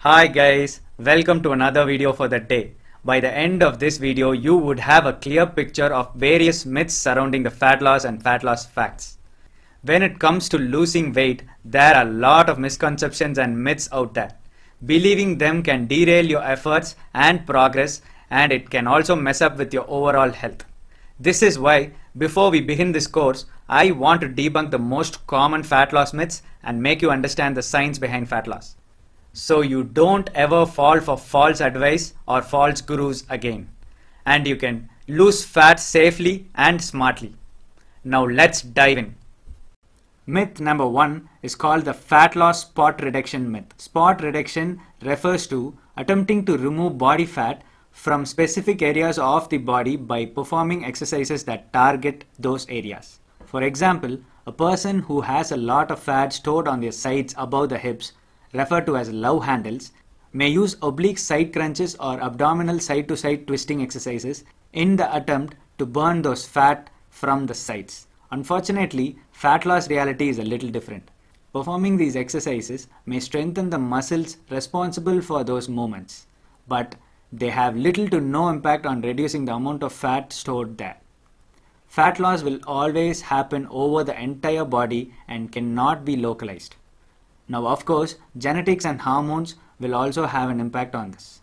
Hi guys, welcome to another video for the day. By the end of this video, you would have a clear picture of various myths surrounding the fat loss and fat loss facts. When it comes to losing weight, there are a lot of misconceptions and myths out there. Believing them can derail your efforts and progress, and it can also mess up with your overall health. This is why, before we begin this course, I want to debunk the most common fat loss myths and make you understand the science behind fat loss, so you don't ever fall for false advice or false gurus again, and you can lose fat safely and smartly. Now let's dive in. Myth number 1 is called the fat loss spot reduction myth. Spot reduction refers to attempting to remove body fat from specific areas of the body by performing exercises that target those areas. For example, a person who has a lot of fat stored on their sides above the hips, referred to as love handles, may use oblique side crunches or abdominal side-to-side twisting exercises in the attempt to burn those fat from the sides. Unfortunately, fat loss reality is a little different. Performing these exercises may strengthen the muscles responsible for those movements, but they have little to no impact on reducing the amount of fat stored there. Fat loss will always happen over the entire body and cannot be localized. Now, of course, genetics and hormones will also have an impact on this.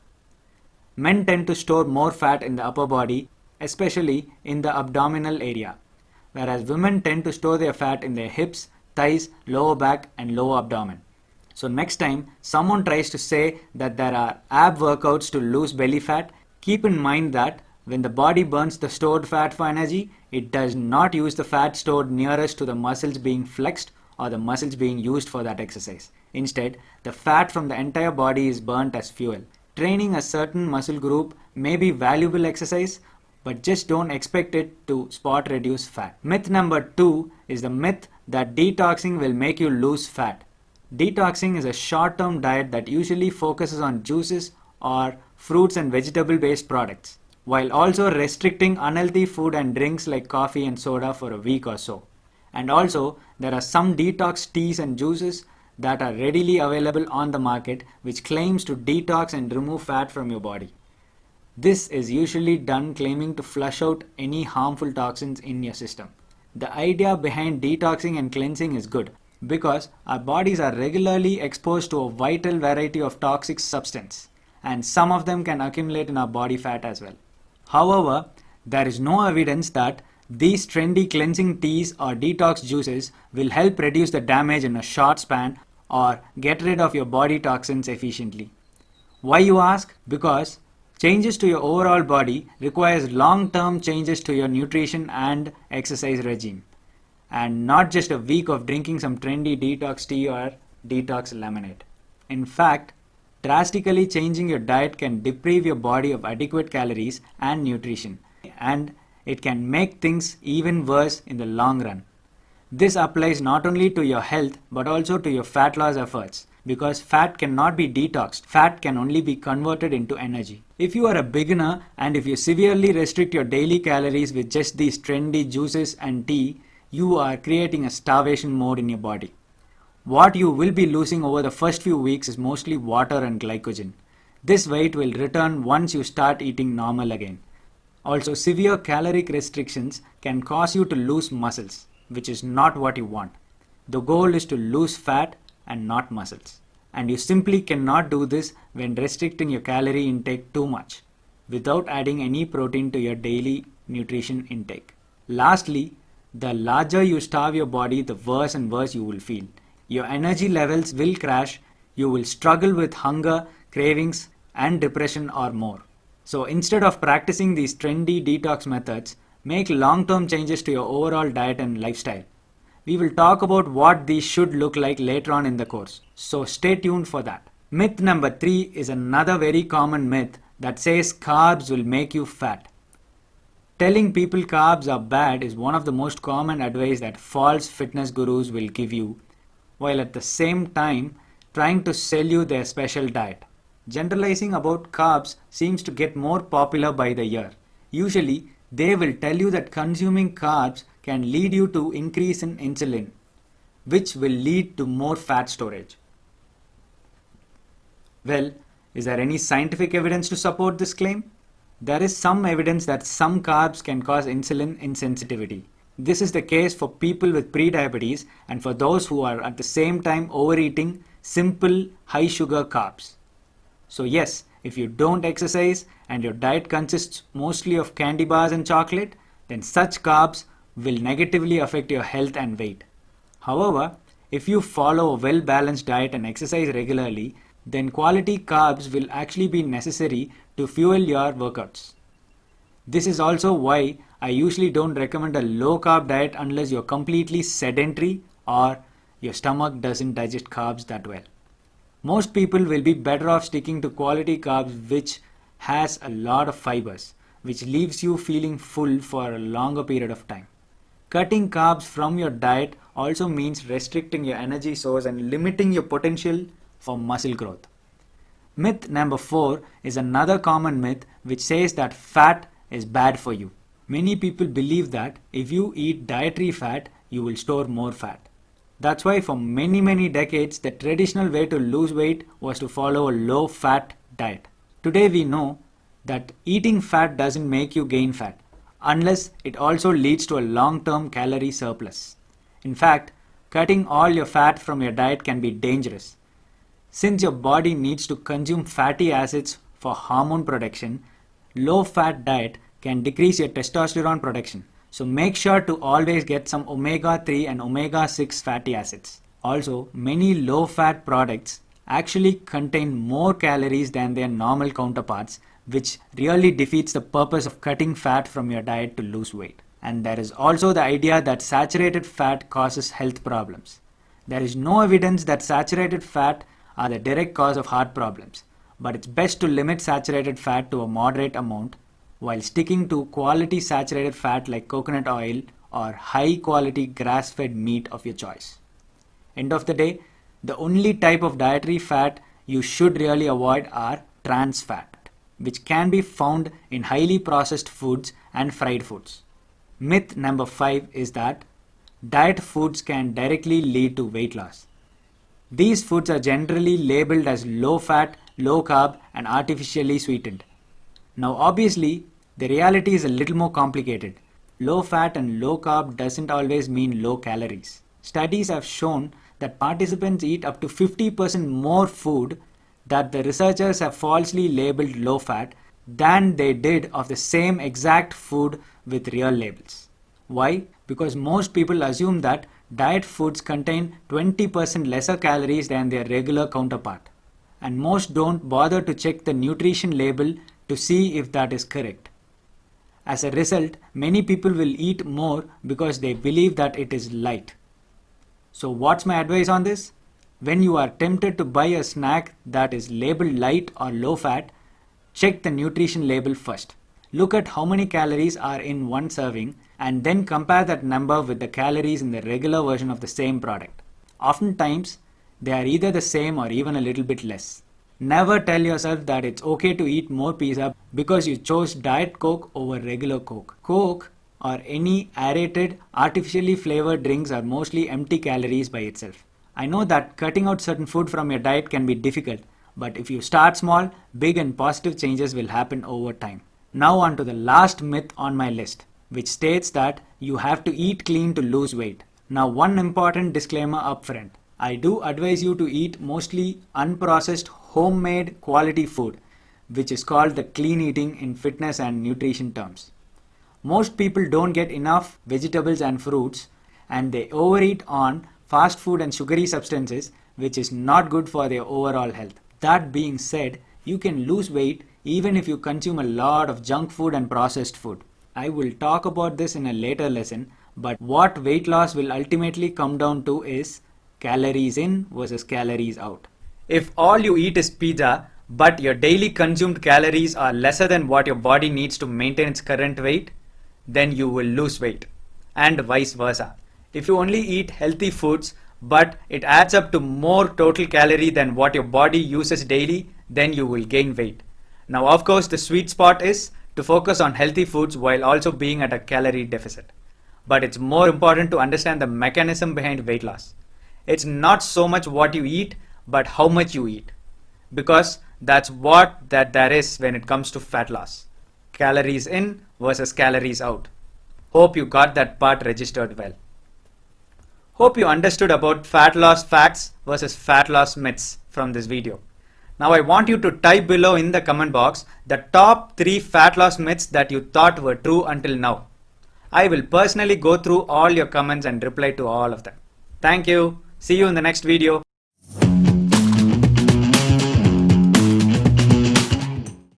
Men tend to store more fat in the upper body, especially in the abdominal area, whereas women tend to store their fat in their hips, thighs, lower back, and lower abdomen. So next time someone tries to say that there are ab workouts to lose belly fat, keep in mind that when the body burns the stored fat for energy, it does not use the fat stored nearest to the muscles being flexed or the muscles being used for that exercise. Instead, the fat from the entire body is burnt as fuel. Training a certain muscle group may be valuable exercise, but just don't expect it to spot reduce fat. Myth number 2 is the myth that detoxing will make you lose fat. Detoxing is a short-term diet that usually focuses on juices or fruits and vegetable-based products, while also restricting unhealthy food and drinks like coffee and soda for a week or so. And also, there are some detox teas and juices that are readily available on the market which claims to detox and remove fat from your body. This is usually done claiming to flush out any harmful toxins in your system. The idea behind detoxing and cleansing is good because our bodies are regularly exposed to a vital variety of toxic substances, and some of them can accumulate in our body fat as well. However, there is no evidence that these trendy cleansing teas or detox juices will help reduce the damage in a short span or get rid of your body toxins efficiently. Why, you ask? Because changes to your overall body requires long-term changes to your nutrition and exercise regime, and not just a week of drinking some trendy detox tea or detox lemonade. In fact, drastically changing your diet can deprive your body of adequate calories and nutrition, and it can make things even worse in the long run. This applies not only to your health but also to your fat loss efforts, because fat cannot be detoxed. Fat can only be converted into energy. If you are a beginner and if you severely restrict your daily calories with just these trendy juices and tea, you are creating a starvation mode in your body. What you will be losing over the first few weeks is mostly water and glycogen. This weight will return once you start eating normal again. Also, severe caloric restrictions can cause you to lose muscles, which is not what you want. The goal is to lose fat and not muscles. And you simply cannot do this when restricting your calorie intake too much, without adding any protein to your daily nutrition intake. Lastly, the larger you starve your body, the worse and worse you will feel. Your energy levels will crash, you will struggle with hunger, cravings, and depression or more. So instead of practicing these trendy detox methods, make long-term changes to your overall diet and lifestyle. We will talk about what these should look like later on in the course, so stay tuned for that. Myth number 3 is another very common myth that says carbs will make you fat. Telling people carbs are bad is one of the most common advice that false fitness gurus will give you, while at the same time trying to sell you their special diet. Generalizing about carbs seems to get more popular by the year. Usually, they will tell you that consuming carbs can lead you to increase in insulin, which will lead to more fat storage. Well, is there any scientific evidence to support this claim? There is some evidence that some carbs can cause insulin insensitivity. This is the case for people with prediabetes and for those who are at the same time overeating simple high sugar carbs. So yes, if you don't exercise and your diet consists mostly of candy bars and chocolate, then such carbs will negatively affect your health and weight. However, if you follow a well-balanced diet and exercise regularly, then quality carbs will actually be necessary to fuel your workouts. This is also why I usually don't recommend a low-carb diet unless you're completely sedentary or your stomach doesn't digest carbs that well. Most people will be better off sticking to quality carbs which has a lot of fibers, which leaves you feeling full for a longer period of time. Cutting carbs from your diet also means restricting your energy source and limiting your potential for muscle growth. Myth number 4 is another common myth which says that fat is bad for you. Many people believe that if you eat dietary fat, you will store more fat. That's why for many decades, the traditional way to lose weight was to follow a low-fat diet. Today we know that eating fat doesn't make you gain fat, unless it also leads to a long-term calorie surplus. In fact, cutting all your fat from your diet can be dangerous. Since your body needs to consume fatty acids for hormone production, low-fat diet can decrease your testosterone production. So make sure to always get some omega-3 and omega-6 fatty acids. Also, many low-fat products actually contain more calories than their normal counterparts, which really defeats the purpose of cutting fat from your diet to lose weight. And there is also the idea that saturated fat causes health problems. There is no evidence that saturated fat are the direct cause of heart problems, but it's best to limit saturated fat to a moderate amount while sticking to quality saturated fat like coconut oil or high quality grass-fed meat of your choice. End of the day, the only type of dietary fat you should really avoid are trans fat, which can be found in highly processed foods and fried foods. Myth number 5 is that diet foods can directly lead to weight loss. These foods are generally labeled as low fat, low carb and artificially sweetened. Now obviously, the reality is a little more complicated. Low fat and low carb doesn't always mean low calories. Studies have shown that participants eat up to 50% more food that the researchers have falsely labeled low fat than they did of the same exact food with real labels. Why? Because most people assume that diet foods contain 20% lesser calories than their regular counterpart, and most don't bother to check the nutrition label to see if that is correct. As a result, many people will eat more because they believe that it is light. So what's my advice on this? When you are tempted to buy a snack that is labeled light or low fat, check the nutrition label first. Look at how many calories are in one serving and then compare that number with the calories in the regular version of the same product. Oftentimes, they are either the same or even a little bit less. Never tell yourself that it's okay to eat more pizza because you chose Diet Coke over regular Coke. Coke or any aerated, artificially flavored drinks are mostly empty calories by itself. I know that cutting out certain food from your diet can be difficult, but if you start small, big and positive changes will happen over time. Now on to the last myth on my list, which states that you have to eat clean to lose weight. Now one important disclaimer up front. I do advise you to eat mostly unprocessed homemade quality food, which is called the clean eating in fitness and nutrition terms. Most people don't get enough vegetables and fruits and they overeat on fast food and sugary substances, which is not good for their overall health. That being said, you can lose weight even if you consume a lot of junk food and processed food. I will talk about this in a later lesson, but what weight loss will ultimately come down to is calories in versus calories out. If all you eat is pizza, but your daily consumed calories are lesser than what your body needs to maintain its current weight, then you will lose weight, and vice versa. If you only eat healthy foods, but it adds up to more total calorie than what your body uses daily, then you will gain weight. Now, of course, the sweet spot is to focus on healthy foods while also being at a calorie deficit. But it's more important to understand the mechanism behind weight loss. It's not so much what you eat, but how much you eat. because that's what there is when it comes to fat loss. Calories in versus calories out. Hope you got that part registered well. Hope you understood about fat loss facts versus fat loss myths from this video. Now I want you to type below in the comment box the top 3 fat loss myths that you thought were true until now. I will personally go through all your comments and reply to all of them. Thank you. See you in the next video.